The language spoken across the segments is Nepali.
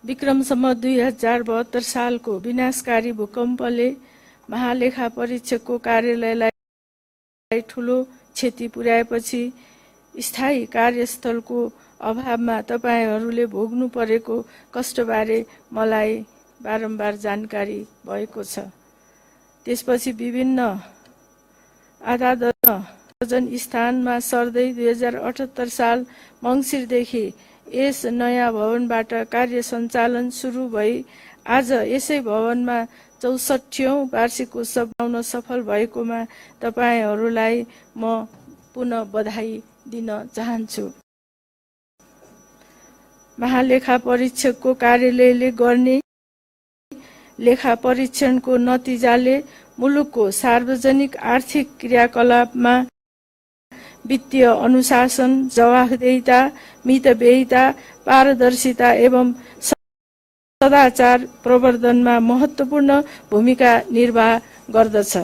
विक्रमसम्म 2072 सालको विनाशकारी भूकम्पले महालेखा परीक्षकको कार्यालयलाई ठूलो क्षति पुर्याएपछि स्थायी कार्यस्थलको अभावमा तपाईहरूले भोग्नु परेको कष्टबारे मलाई बारम्बार जानकारी भएको छ। त्यसपछि विभिन्न आधारजन स्थानमा सर्दै 2078 साल मङ्सिरदेखि यस नयाँ भवनबाट कार्य सञ्चालन सुरु भई आज यसै भवनमा 64औं वार्षिक उत्सव मनाउन सफल भएकोमा तपाईहरूलाई म पुनः बधाई दिन चाहन्छु। महालेखा परीक्षकको कार्यालयले गर्ने लेखा परीक्षणको नतिजाले मुलुकको सार्वजनिक आर्थिक क्रियाकलापमा वित्तीय अनुशासन, जवाफदेहिता, मितव्ययिता, पारदर्शिता एवं सदाचार प्रवर्धनमा महत्त्वपूर्ण भूमिका निर्वाह गर्दछ।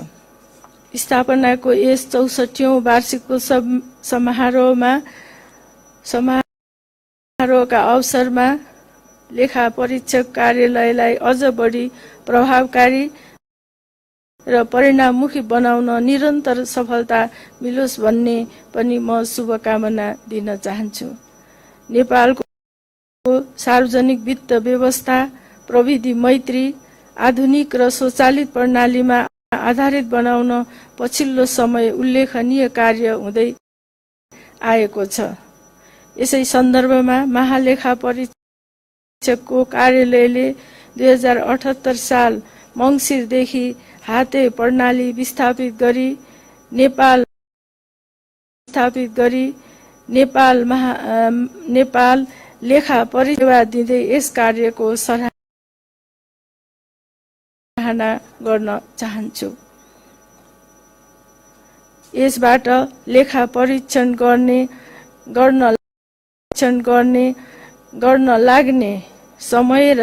स्थापनाको यस 64औं वार्षिक उत्सव समारोहका अवसरमा लेखा परीक्षक कार्यालयलाई अझ बढी प्रभावकारी र परिणाममुखी बनाउन निरन्तर सफलता मिलोस् भन्ने पनि म शुभकामना दिन चाहन्छु। नेपालको सार्वजनिक वित्त व्यवस्था प्रविधि मैत्री, आधुनिक र स्वचालित प्रणालीमा आधारित बनाउन पछिल्लो समय उल्लेखनीय कार्य हुँदै आएको छ। यसै सन्दर्भमा महालेखा परीक्षकको कार्यालयले 2078 साल मङ्सिरदेखि हाते प्रणाली विस्थापित गरी नेपाल लेखा परिसेवा दिँदै यस कार्यको सराहना गर्न चाहन्छु। यसबाट लेखा परीक्षण गर्न लाग्ने समय र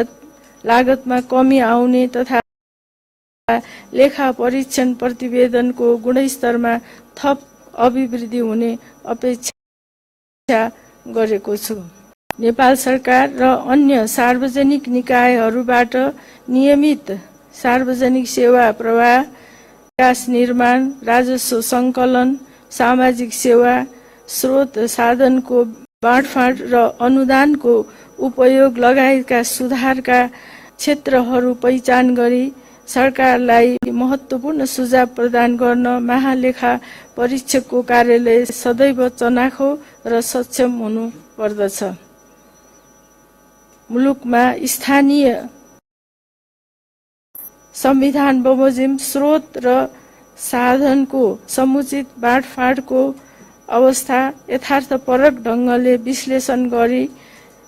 लागतमा कमी आउने तथा लेखा परीक्षण प्रतिवेदनको गुणस्तरमा थप अभिवृद्धि हुने अपेक्षा गरेको छु। नेपाल सरकार र अन्य सार्वजनिक निकायहरूबाट नियमित सार्वजनिक सेवा प्रवाह, विकास निर्माण, राजस्व सङ्कलन, सामाजिक सेवा, स्रोत साधनको बाँडफाँड र अनुदानको उपयोग लगायतका सुधारका क्षेत्रहरू पहिचान गरी सरकारलाई महत्त्वपूर्ण सुझाव प्रदान गर्न महालेखा परीक्षकको कार्यालय सदैव चनाखो र सक्षम हुनु पर्दछ। मुलुकमा स्थानीय संविधान बमोजिम स्रोत र साधनको समुचित बाँडफाँडको अवस्था यथार्थपरक ढङ्गले विश्लेषण गरी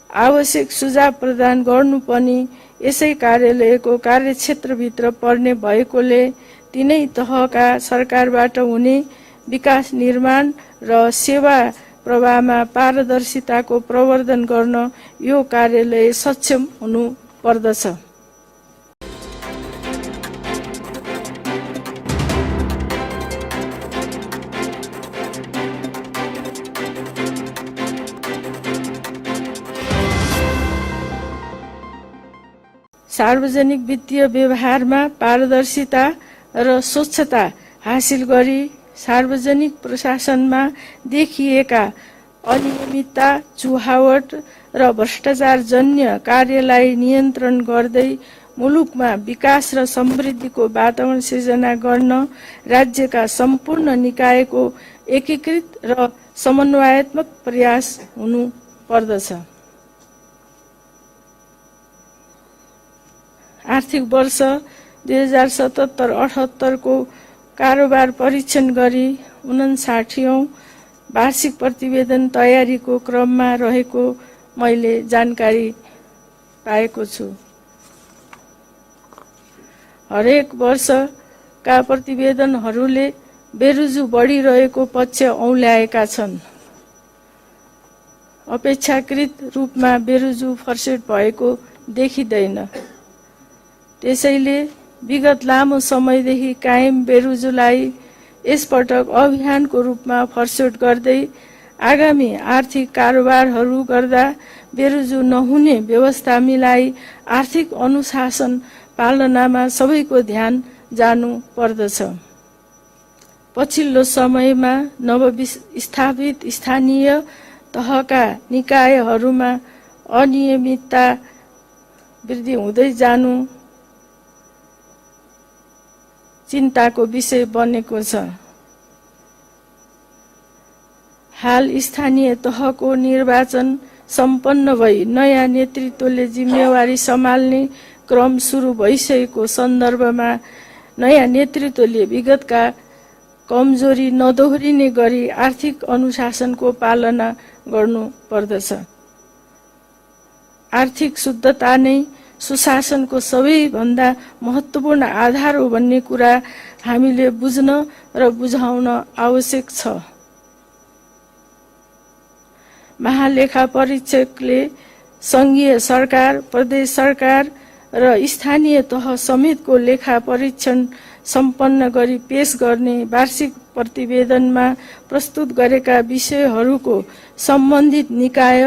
आवश्यक सुझाव प्रदान गर्नु पनि यसै कार्यालयको कार्यक्षेत्रभित्र पर्ने भएकोले तीनै तहका सरकारबाट हुने विकास निर्माण र सेवा प्रवाहमा पारदर्शिताको प्रवर्धन गर्न यो कार्यालय सक्षम हुनु पर्दछ। सार्वजनिक वित्तीय व्यवहारमा पारदर्शिता र स्वच्छता हासिल गरी सार्वजनिक प्रशासनमा देखिएका अनियमितता, चुहावट र भ्रष्टाचारजन्य कार्यलाई नियन्त्रण गर्दै मुलुकमा विकास र समृद्धिको वातावरण सिर्जना गर्न राज्यका सम्पूर्ण निकायको एकीकृत र समन्वयात्मक प्रयास हुनु पर्दछ। आर्थिक वर्ष 2077-78 को कारोबार परीक्षण गरी 59औं वार्षिक प्रतिवेदन तयारीको क्रममा रहेको मैले जानकारी पाएको छु। हरेक वर्षका प्रतिवेदनहरूले बेरुजु बढिरहेको पक्ष औल्याएका छन्। अपेक्षाकृत रूपमा बेरुजु फर्सेट भएको देखिँदैन। त्यसैले विगत लामो समयदेखि कायम बेरुजुलाई यसपटक अभियानको रूपमा फर्सेट गर्दै आगामी आर्थिक कारोबारहरू गर्दा बेरुजु नहुने व्यवस्था मिलाई आर्थिक अनुशासन पालनामा सबैको ध्यान जानु पर्दछ। पछिल्लो समयमा नवस्थापित स्थानीय तहका निकायहरूमा अनियमितता वृद्धि हुँदै जानु चिन्ताको विषय बनेको छ। हाल स्थानीय तहको निर्वाचन सम्पन्न भई नयाँ नेतृत्वले जिम्मेवारी सम्हाल्ने क्रम सुरु भइसकेको सन्दर्भमा नयाँ नेतृत्वले विगतका कमजोरी नदोहोरिने गरी आर्थिक अनुशासनको पालना गर्नु पर्दछ। आर्थिक शुद्धता नै सुशासनको सबैभन्दा महत्त्वपूर्ण आधार हो भन्ने कुरा हामीले बुझ्न र बुझाउन आवश्यक छ। महालेखा परीक्षकले संघीय सरकार, प्रदेश सरकार र स्थानीय तह समेतको लेखा परीक्षण सम्पन्न गरी पेश गर्ने वार्षिक प्रतिवेदनमा प्रस्तुत गरेका विषयहरूको सम्बन्धित निकाय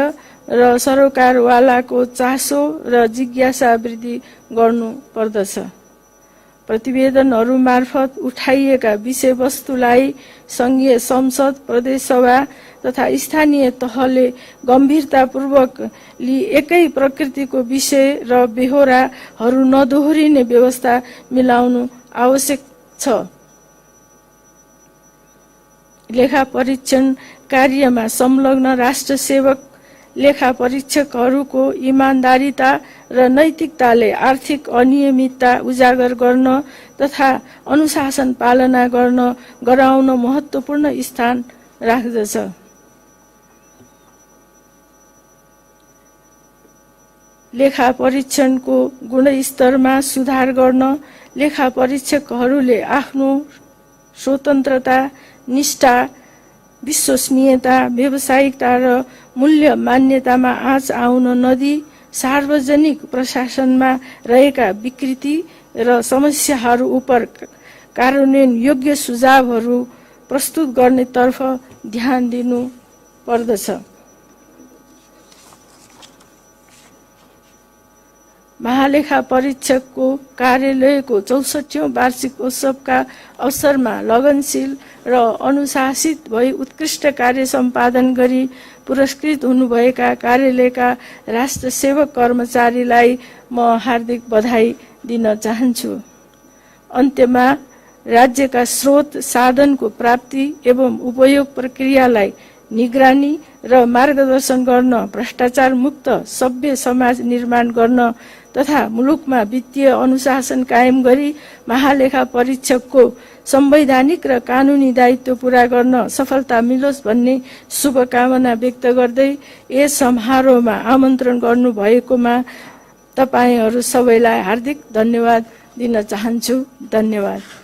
र सरकारवालाको चासो र जिज्ञासा वृद्धि गर्नु पर्दछ। प्रतिवेदनहरू मार्फत उठाइएका विषयवस्तुलाई संघीय संसद, प्रदेश सभा तथा स्थानीय तहले गम्भीरतापूर्वक लिई एकै प्रकृतिको विषय र बेहोराहरू नदोहोरिने व्यवस्था मिलाउनु आवश्यक छ। लेखा परीक्षण कार्यमा संलग्न राष्ट्र सेवक लेखा परीक्षकहरूको इमानदारीता र नैतिकताले आर्थिक अनियमितता उजागर गर्न तथा अनुशासन पालना गराउन महत्त्वपूर्ण स्थान राख्दछ। लेखा परीक्षणको गुणस्तरमा सुधार गर्न लेखा परीक्षकहरूले आफ्नो स्वतन्त्रता, निष्ठा, विश्वसनीयता, व्यावसायिकता र मूल्य मान्यतामा आँच आउन नदिई सार्वजनिक प्रशासनमा रहेका विकृति र समस्याहरू उप कार्यान्वयन योग्य सुझावहरू प्रस्तुत गर्नेतर्फ ध्यान दिनु पर्दछ। महालेखा परीक्षकको कार्यालयको 64औं वार्षिक उत्सवका अवसरमा लगनशील र अनुशासित भई उत्कृष्ट कार्य सम्पादन गरी पुरस्कृत हुनुभएका कार्यालयका राष्ट्र सेवक कर्मचारीलाई म हार्दिक बधाई दिन चाहन्छु। अन्त्यमा राज्यका स्रोत साधनको प्राप्ति एवं उपयोग प्रक्रियालाई निगरानी र मार्गदर्शन गर्न, भ्रष्टाचार मुक्त सभ्य समाज निर्माण गर्न तथा मुलुकमा वित्तीय अनुशासन कायम गरी महालेखा परीक्षकको संवैधानिक र कानूनी दायित्व पूरा गर्न सफलता मिलोस् भन्ने शुभकामना व्यक्त गर्दै यस समारोहमा आमन्त्रण गर्नु भएकोमा तपाईहरू सबैलाई हार्दिक धन्यवाद दिन चाहन्छु। धन्यवाद।